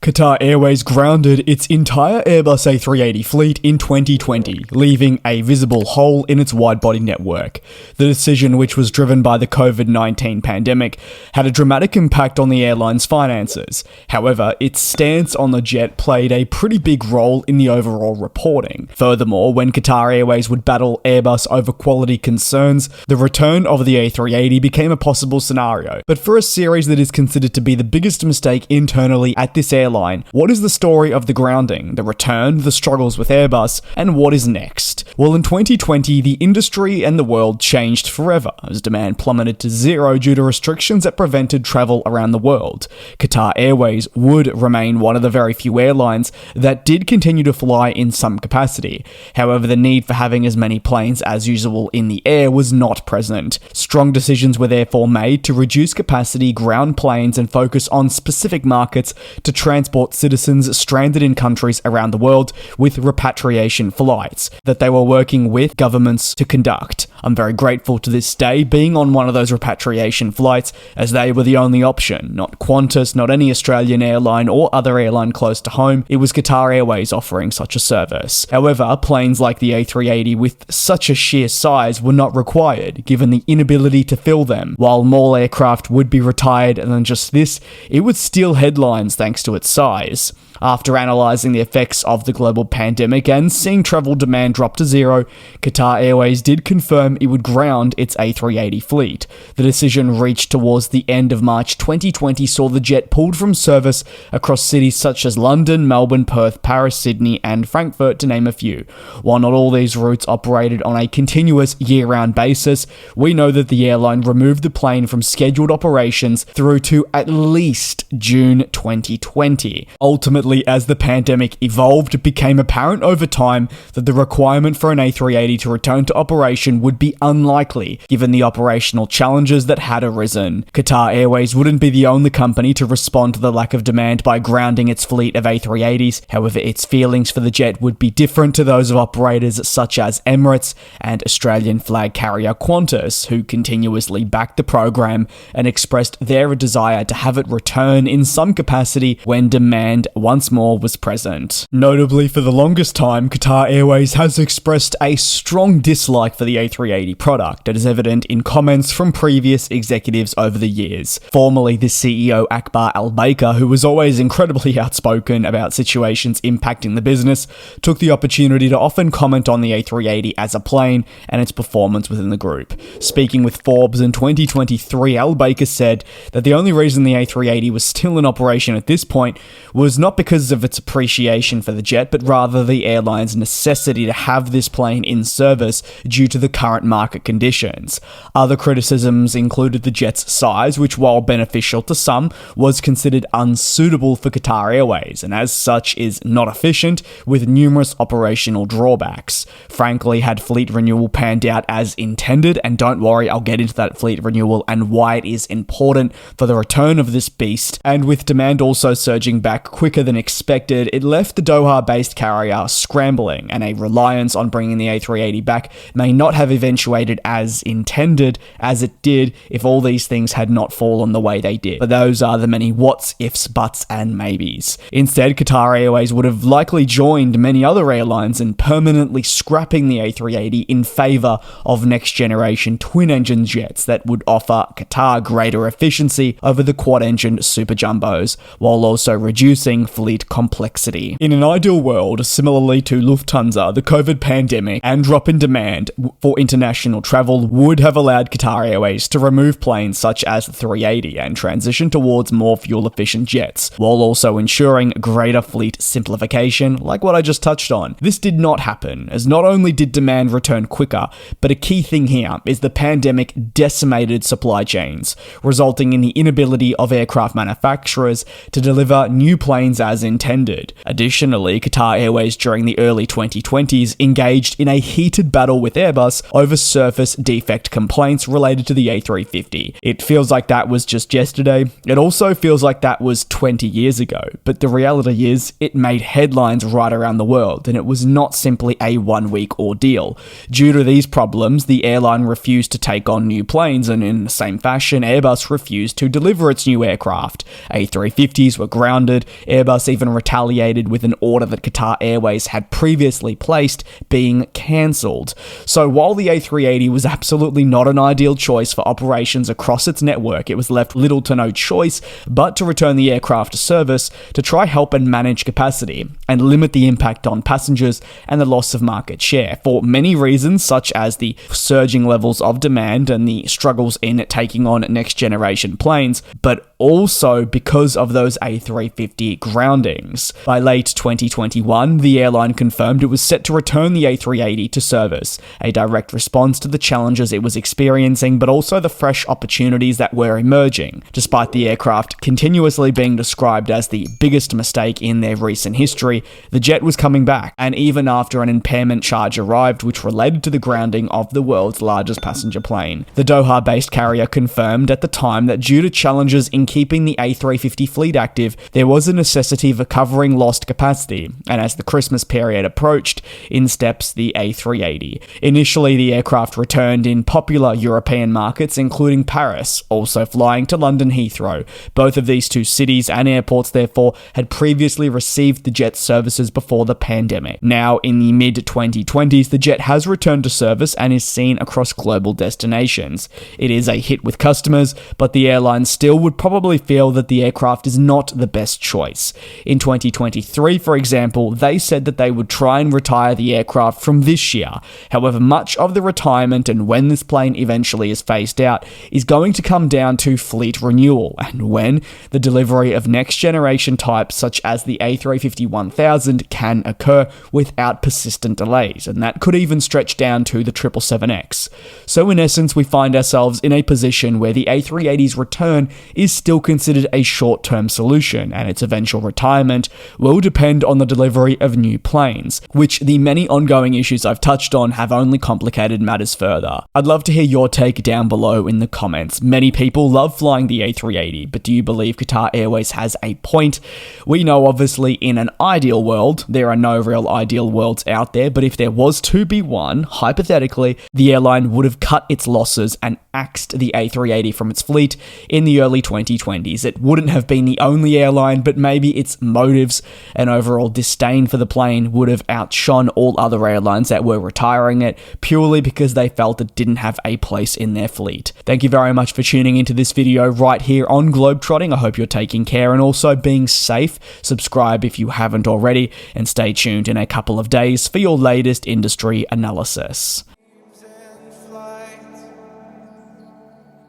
Qatar Airways grounded its entire Airbus A380 fleet in 2020, leaving a visible hole in its wide-body network. The decision, which was driven by the COVID-19 pandemic, had a dramatic impact on the airline's finances. However, its stance on the jet played a pretty big role in the overall reporting. Furthermore, when Qatar Airways would battle Airbus over quality concerns, the return of the A380 became a possible scenario. But for a series that is considered to be the biggest mistake internally at this airline, what is the story of the grounding, the return, the struggles with Airbus, and what is next? Well, in 2020, the industry and the world changed forever, as demand plummeted to zero due to restrictions that prevented travel around the world. Qatar Airways would remain one of the very few airlines that did continue to fly in some capacity. However, the need for having as many planes as usual in the air was not present. Strong decisions were therefore made to reduce capacity, ground planes, and focus on specific markets to transport citizens stranded in countries around the world with repatriation flights that they were working with governments to conduct. I'm very grateful to this day being on one of those repatriation flights, as they were the only option. Not Qantas, not any Australian airline or other airline close to home. It was Qatar Airways offering such a service. However, planes like the A380 with such a sheer size were not required, given the inability to fill them. While more aircraft would be retired than just this, it would steal headlines thanks to its size. After analysing the effects of the global pandemic and seeing travel demand drop to zero, Qatar Airways did confirm it would ground its A380 fleet. The decision reached towards the end of March 2020 saw the jet pulled from service across cities such as London, Melbourne, Perth, Paris, Sydney and Frankfurt, to name a few. While not all these routes operated on a continuous year-round basis, we know that the airline removed the plane from scheduled operations through to at least June 2020. Ultimately, as the pandemic evolved, it became apparent over time that the requirement for an A380 to return to operation would be unlikely, given the operational challenges that had arisen. Qatar Airways wouldn't be the only company to respond to the lack of demand by grounding its fleet of A380s. However, its feelings for the jet would be different to those of operators such as Emirates and Australian flag carrier Qantas, who continuously backed the program and expressed their desire to have it return in some capacity when demand once more was present. Notably, for the longest time, Qatar Airways has expressed a strong dislike for the A380 product that is evident in comments from previous executives over the years. Formerly, the CEO Akbar Al-Baker, who was always incredibly outspoken about situations impacting the business, took the opportunity to often comment on the A380 as a plane and its performance within the group. Speaking with Forbes in 2023, Al-Baker said that the only reason the A380 was still in operation at this point was not because of its appreciation for the jet, but rather the airline's necessity to have this plane in service due to the current market conditions. Other criticisms included the jet's size, which, while beneficial to some, was considered unsuitable for Qatar Airways, and as such is not efficient, with numerous operational drawbacks. Frankly, had fleet renewal panned out as intended, and don't worry, I'll get into that fleet renewal and why it is important for the return of this beast, and with demand also surging back quicker than expected, it left the Doha-based carrier scrambling, and a reliance on bringing the A380 back may not have eventuated as intended as it did if all these things had not fallen the way they did. But those are the many whats, ifs, buts, and maybes. Instead, Qatar Airways would have likely joined many other airlines in permanently scrapping the A380 in favour of next-generation twin-engine jets that would offer Qatar greater efficiency over the quad-engine superjumbos, while also reducing fleet complexity. In an ideal world, similarly to Lufthansa, the COVID pandemic and drop in demand for international travel would have allowed Qatar Airways to remove planes such as the 380 and transition towards more fuel-efficient jets, while also ensuring greater fleet simplification, like what I just touched on. This did not happen, as not only did demand return quicker, but a key thing here is the pandemic decimated supply chains, resulting in the inability of aircraft manufacturers to deliver new planes as intended. Additionally, Qatar Airways during the early 2020s engaged in a heated battle with Airbus over surface defect complaints related to the A350. It feels like that was just yesterday. It also feels like that was 20 years ago, but the reality is it made headlines right around the world, and it was not simply a one-week ordeal. Due to these problems, the airline refused to take on new planes, and in the same fashion, Airbus refused to deliver its new aircraft. A350s were grounded, Airbus Airbus even retaliated with an order that Qatar Airways had previously placed being cancelled. So while the A380 was absolutely not an ideal choice for operations across its network, it was left little to no choice but to return the aircraft to service to try help and manage capacity and limit the impact on passengers and the loss of market share for many reasons, such as the surging levels of demand and the struggles in taking on next generation planes, but also because of those A350 groundings. By late 2021, the airline confirmed it was set to return the A380 to service, a direct response to the challenges it was experiencing, but also the fresh opportunities that were emerging. Despite the aircraft continuously being described as the biggest mistake in their recent history, the jet was coming back, and even after an impairment charge arrived which related to the grounding of the world's largest passenger plane. The Doha-based carrier confirmed at the time that due to challenges in keeping the A350 fleet active, there was a necessity of recovering lost capacity, and as the Christmas period approached, in steps the A380. Initially, the aircraft returned in popular European markets, including Paris, also flying to London Heathrow. Both of these two cities and airports, therefore, had previously received the jet's services before the pandemic. Now, in the mid-2020s, the jet has returned to service and is seen across global destinations. It is a hit with customers, but the airline still would probably feel that the aircraft is not the best choice. In 2023, for example, they said that they would try and retire the aircraft from this year. However, much of the retirement and when this plane eventually is phased out is going to come down to fleet renewal and when the delivery of next generation types such as the A350-1000 can occur without persistent delays, and that could even stretch down to the 777X. So in essence, we find ourselves in a position where the A380's return is still considered a short-term solution, and its eventual retirement will depend on the delivery of new planes, which the many ongoing issues I've touched on have only complicated matters further. I'd love to hear your take down below in the comments. Many people love flying the A380, but do you believe Qatar Airways has a point? We know obviously in an ideal world, there are no real ideal worlds out there, but if there was to be one, hypothetically, the airline would have cut its losses and axed the A380 from its fleet in the early 2020s. It wouldn't have been the only airline, but maybe its motives and overall disdain for the plane would have outshone all other airlines that were retiring it purely because they felt it didn't have a place in their fleet. Thank you very much for tuning into this video right here on GlobeTrotting. I hope you're taking care and also being safe. Subscribe if you haven't already, and stay tuned in a couple of days for your latest industry analysis.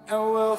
And we'll